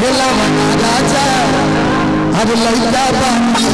खेलवना राजा हर लइका बानी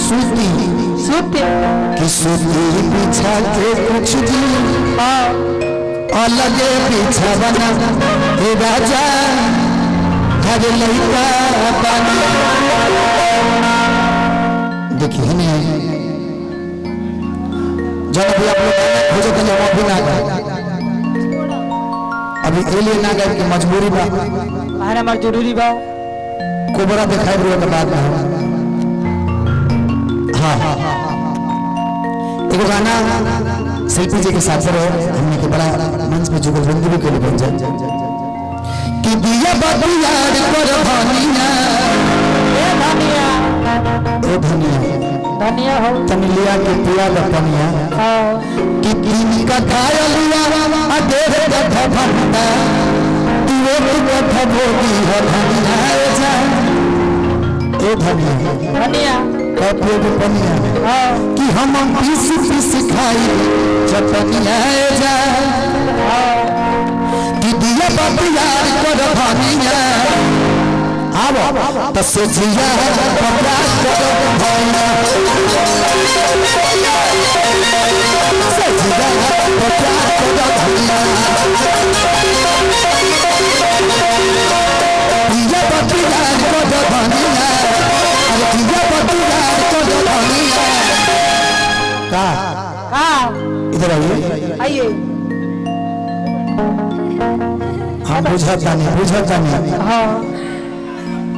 सूती सूती कि सूती बिछा के कुछ दिन अलगे बिछावना हे राजा हर लइका बानी। देखिए जब भी आप लोग खोजे तो हम भी ना गए अभी एलिए ना गए कि मजबूरी बा हमारा मर जरूरी बा कोबरा दिखाई बुआ के बाद में हाँ एक गाना शिल्पी जी के साथ रहो हमने के बड़ा मंच पे जुगलबंदी भी के लिए बन जाए कि दिया बाबू यार कर धनिया ए धनिया ए धनिया धनिया हो तमिलिया के पिया लपनिया कि तीन का खायलिया अदेर कथा भंता तू एक कथा भोगी है धनिया जा ए धनिया धनिया कपियो के पनिया कि हम पीस पीस खाई चटनिया जा कि दिया बाप यार कर धनिया आवो तसे जिया पकड़ा कर भैया से जिया पकड़ा कर भैया दिया बतियार कर धनिया अरे दिया बतियार कर धनिया का इधर आइए हम बुझता नहीं हाँ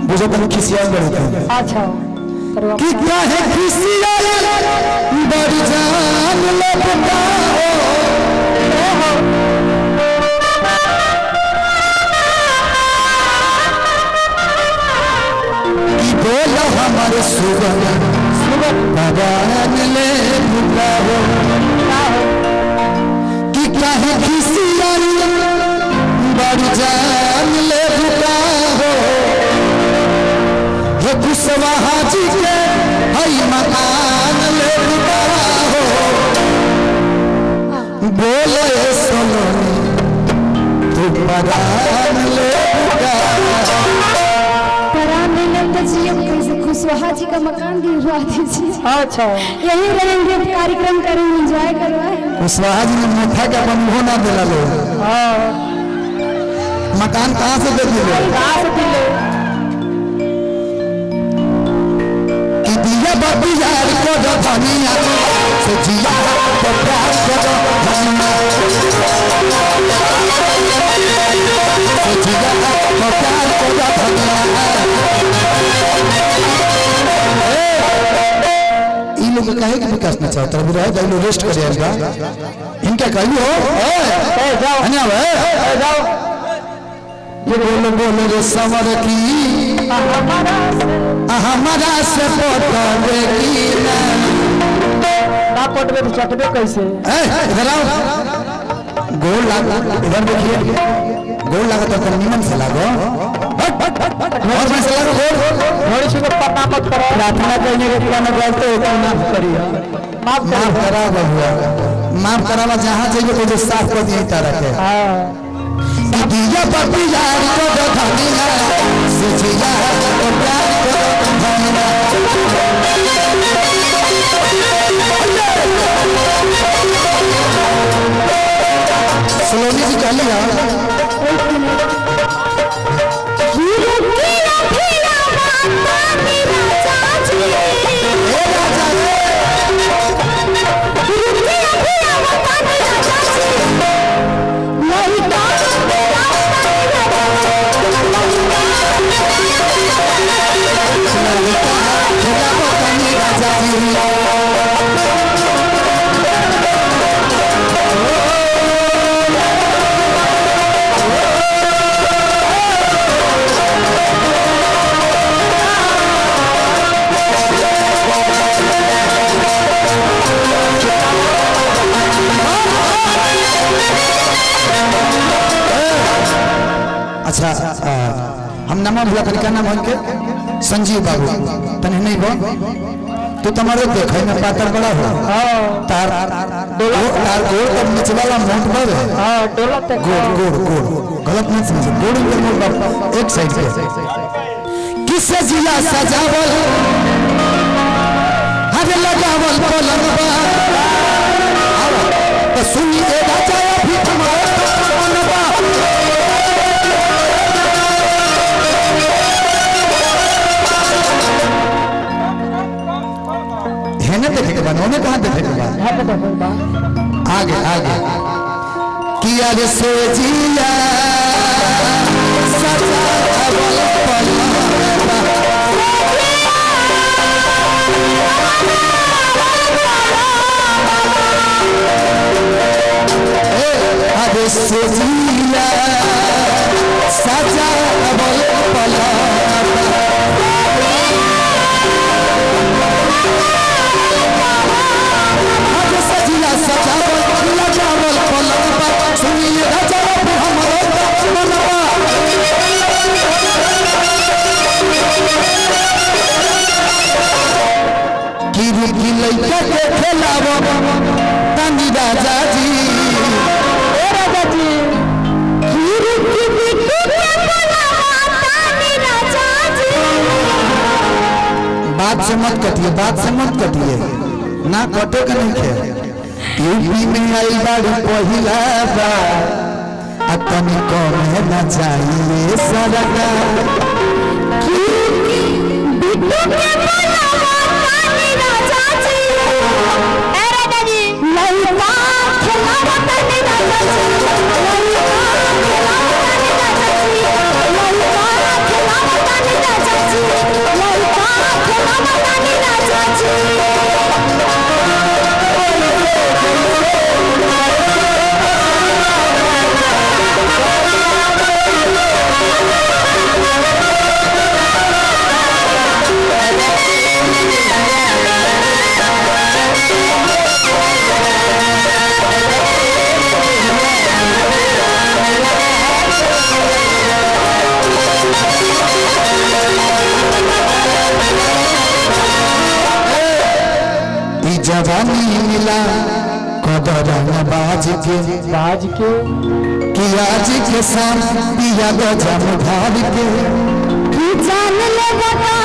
बुझो तुम खिसिया बड़े अच्छा कि क्या है खिसिया बड़ी जान लगता हो कि बोला हमारे सुगन परान ले भुला हो कि क्या है खिसिया बड़ी जान ले भुला हो कुशवाहा जी के हई मकान ले हो बोले सोनी तू परान ले परान ले तो जियो कैसे कुशवाहा जी का मकान गिरवा दीजिए। अच्छा यही रहेंगे कार्यक्रम करेंगे एंजॉय करवाए। कुशवाहा जी ने मठा का बंधो ना दिला लो मकान कहाँ से दे दिले दिया बाबू यार को जो धनिया से जिया तो प्यार को जो धनिया से जिया तो प्यार को जो धनिया इन लोग कहे कि विकास ना चाहता अभी रह जाओ रेस्ट कर जाएगा इनका कहियो ए जाओ अन्या जाओ ये बोलो रे समर की हमारा से पता देगी ना पटवे तो चटवे कैसे इधर आओ गोल लागो इधर देखिए गोल लगा तो निमन से लागो और में से लागो गोल थोड़ी सी पता मत करो प्रार्थना करने के पुराना गलती है माफ करिए माफ करा बहुआ माफ करावा जहां जाइए तो साफ कर दिए तरह के हां दिया बाबू यार को धनिया से जिया तो प्यार को धनिया सलोनी जी कह लिया अच्छा हम नाम बुला तरीका नाम उनके संजीव बाबू तने नहीं बो तो तुम्हारे देखे में पातर बड़ा हो तार डोला तार गोड़ तब नीचे वाला मोट पर है डोला तक गोड़ गलत नहीं समझो गोड़ के मोट एक साइड पे किसे जिला सजावल हरे लगावल पलंग तो सुनिए राजा अभी तुम्हारे मनवा हेने देखे के बाद उन्हें कहाँ देखे के बाद आगे किया रे से जिया सजावल अरे से जिया सजावल सजिया सजावल लगावल पलंग सुनिए राजा हमरो मनवा गिरी की लइका के खेलावो तनी राजा जी ए राजा जी गिरी की बिट्टू के बुलावा तानी राजा जी। बात से मत कटिए ना कटे का नहीं खे यूपी में आई बाड़ी पहिला बार तनी कम है ना चाहिए सरका बिट्टू के बुलावा तानी राजा जी। ए राजा जी लइका खेलावा तानी राजा जी लइका खेलावा तानी राजा जी लइका खेलावा तानी राजा जी। जवानी मिला कदर बाज के कि आज के शाम पिया गजम धार के कि जान ले बता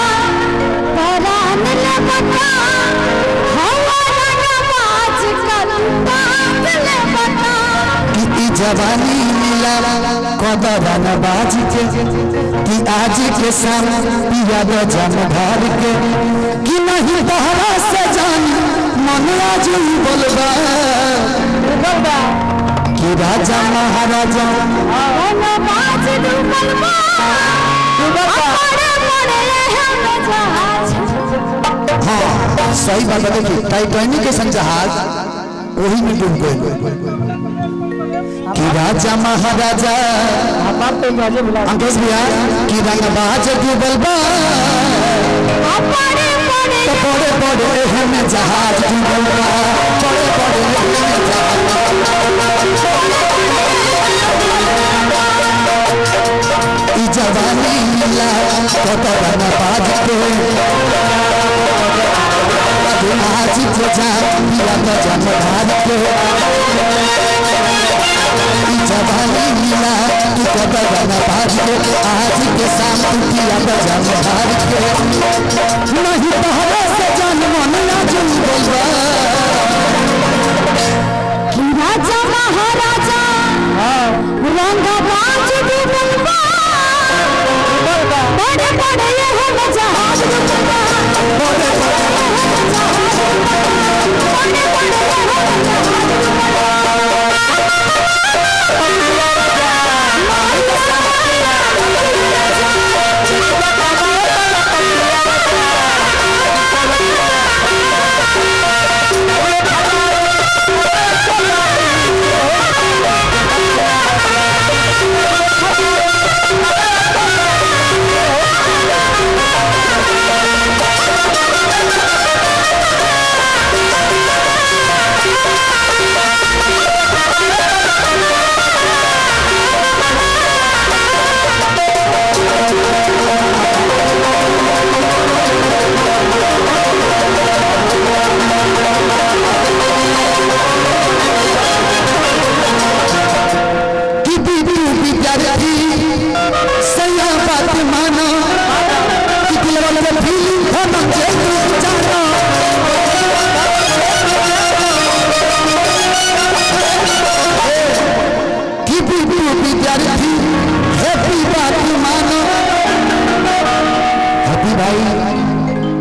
परान ले बता हमारा नमाज का बात ले बता कि जवानी मिला कदर बाज के कि आज के शाम पिया गजम धार के कि नहीं बहरा से जान मन आज बोलबा कि राजा महाराजा नमाज डूबलबा हाँ सही बात है कि टाइटैनिक के संग जहाज वही में डूब गए कि राजा महाराजा अंकेश भैया कि रंगबाज डूबलबा बड़े बड़े हमें जहाज डूबलबा बड़े बड़े जवानी मिला कतरन बाज के आज के जा पिया गजम धार के जवानी मिला कतरन बाज के आज के शाम पिया गजम धार के नहीं पहले से जान मन आज बोलबा कि राजा महाराजा रंगबाज डूबलबा बड़े बड़े हम जहाज डूबलबा बड़े बड़े जे तू जानो कि बिटू विद्यार्थी हैप्पी बात मानो। हैप्पी भाई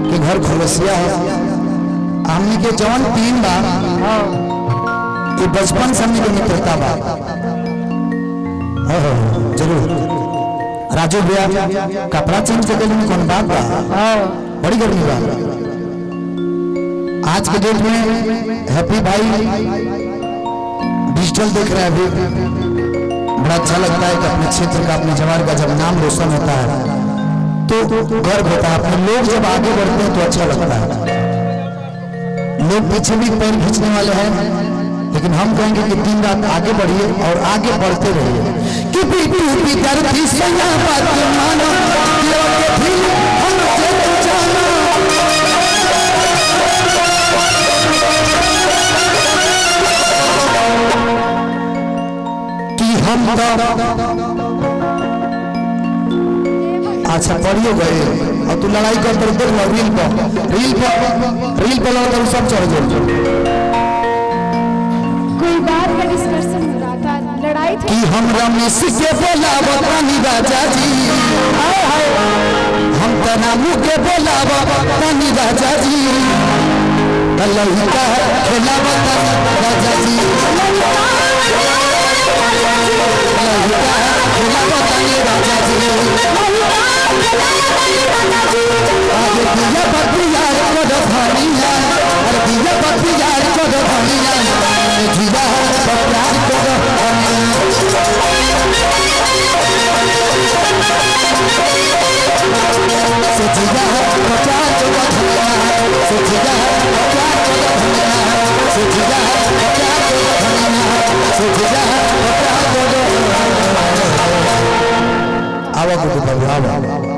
के घर खोलसिया है हमने के जौन तीन बार ये बचपन से हमने मित्रता बा जरूर राजू भैया कपड़ा चेंज कर देने कौन बात बा बड़ी गर्मी बा आज के डेट में। हैप्पी भाई डिजिटल देख रहे हैं अभी बड़ा अच्छा लगता है कि अपने क्षेत्र का अपने जवान का जब नाम रोशन होता है तो गर्व होता है। अपने लोग जब आगे बढ़ते हैं तो अच्छा लगता है। लोग पीछे भी पैर खींचने वाले हैं लेकिन हम कहेंगे कि दिन रात आगे बढ़िए और आगे बढ़ते रहिए कि बिटू विद्यार्थी सैया बात मानो हम जे तू जानो कि हम अच्छा पढ़िए गए और तू लड़ाई कर तो देख लो रील पर लगा सब चढ़ गए। कोई बात का डिस्कशन हो रहा था लड़ाई थी कि हम रमेश के बोलावो रानी राजा जी हम तनामू के बोलावो रानी राजा जी ललिता खेलावो राजा जी ललिता खेलावो राजा जी आगे दिया बतिया को धनिया और दिया बतिया को धनिया जिया प्यार को धनिया से जिया प्यार को धनिया से जिया प्यार को धनिया से जिया प्यार को धनिया से जिया प्यार को धनिया आवा को बाबू आवा